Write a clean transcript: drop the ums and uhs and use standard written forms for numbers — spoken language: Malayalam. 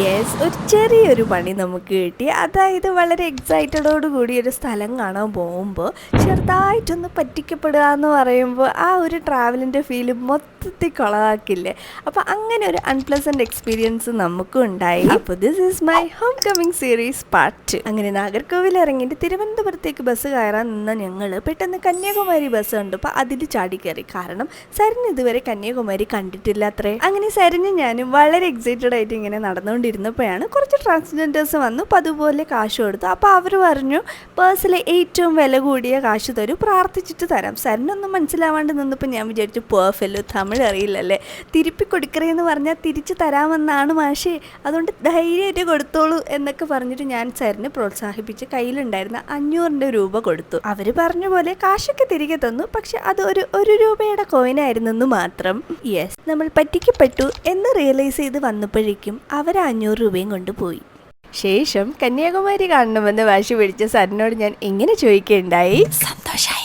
യെസ്, ഒരു ചെറിയൊരു പണി നമുക്ക് കിട്ടി. അതായത് വളരെ എക്സൈറ്റഡോട് കൂടി ഒരു സ്ഥലം കാണാൻ പോകുമ്പോൾ ചെറുതായിട്ടൊന്ന് പറ്റിക്കപ്പെടുക എന്ന് പറയുമ്പോൾ ആ ഒരു ട്രാവലിൻ്റെ ഫീല് മൊത്തത്തിൽ കൊളവാക്കില്ലേ. അപ്പോൾ അങ്ങനെ ഒരു അൺപ്ലസൻറ്റ് എക്സ്പീരിയൻസ് നമുക്കും ഉണ്ടായി. അപ്പോൾ this is my home coming series part. അങ്ങനെ നാഗർകോവിൽ ഇറങ്ങിയിട്ട് തിരുവനന്തപുരത്തേക്ക് ബസ് കയറാൻ നിന്ന ഞങ്ങൾ പെട്ടെന്ന് കന്യാകുമാരി ബസ് ഉണ്ട്. അപ്പോൾ അതിൽ ചാടി കയറി. കാരണം സരിന് ഇതുവരെ കന്യാകുമാരി കണ്ടിട്ടില്ല അത്രേ. അങ്ങനെ സരിന് ഞാനും വളരെ എക്സൈറ്റഡ് ആയിട്ട് ഇങ്ങനെ നടന്നുകൊണ്ടിരുന്നപ്പോഴാണ് കുറച്ച് ട്രാൻസ്ജെൻഡേഴ്സ് വന്നു. അപ്പോൾ അതുപോലെ കാശ് കൊടുത്തു. അപ്പോൾ അവർ പറഞ്ഞു പേഴ്സിലെ ഏറ്റവും വില കൂടിയ കാശ് തരൂ, പ്രാർത്ഥിച്ചിട്ട് തരാം. സരിനൊന്നും മനസ്സിലാവാണ്ട് നിന്നപ്പോൾ ഞാൻ വിചാരിച്ചു പേഴ്ഫല്ലോ, തമിഴ് അറിയില്ലല്ലേ, തിരുപ്പി കൊടുക്കറേന്ന് പറഞ്ഞാൽ തിരിച്ച് തരാമെന്നാണ് മാഷേ, അതുകൊണ്ട് ധൈര്യമായിട്ട് കൊടുത്തോളൂ എന്നൊക്കെ പറഞ്ഞിട്ട് ഞാൻ സരിനെ പ്രോത്സാഹിപ്പിച്ച് കയ്യിലുണ്ടായിരുന്ന 500 രൂപ കൊടുത്തു. അവർ പറഞ്ഞ പോലെ കാശൊക്കെ തിരികെ തന്നു. പക്ഷെ അത് ഒരു രൂപയുടെ കോയിനായിരുന്നെന്ന് മാത്രം. യെസ്, നമ്മൾ പറ്റിക്കപ്പെട്ടു എന്ന് റിയലൈസ് ചെയ്ത് വന്നപ്പോഴേക്കും അവർ 500 രൂപയും കൊണ്ടുപോയി. ശേഷം കന്യാകുമാരി കാണണമെന്ന് വാശി പിടിച്ച സരിനോട് ഞാൻ ഇങ്ങനെ ചോദിക്കുകയുണ്ടായി, സന്തോഷായി?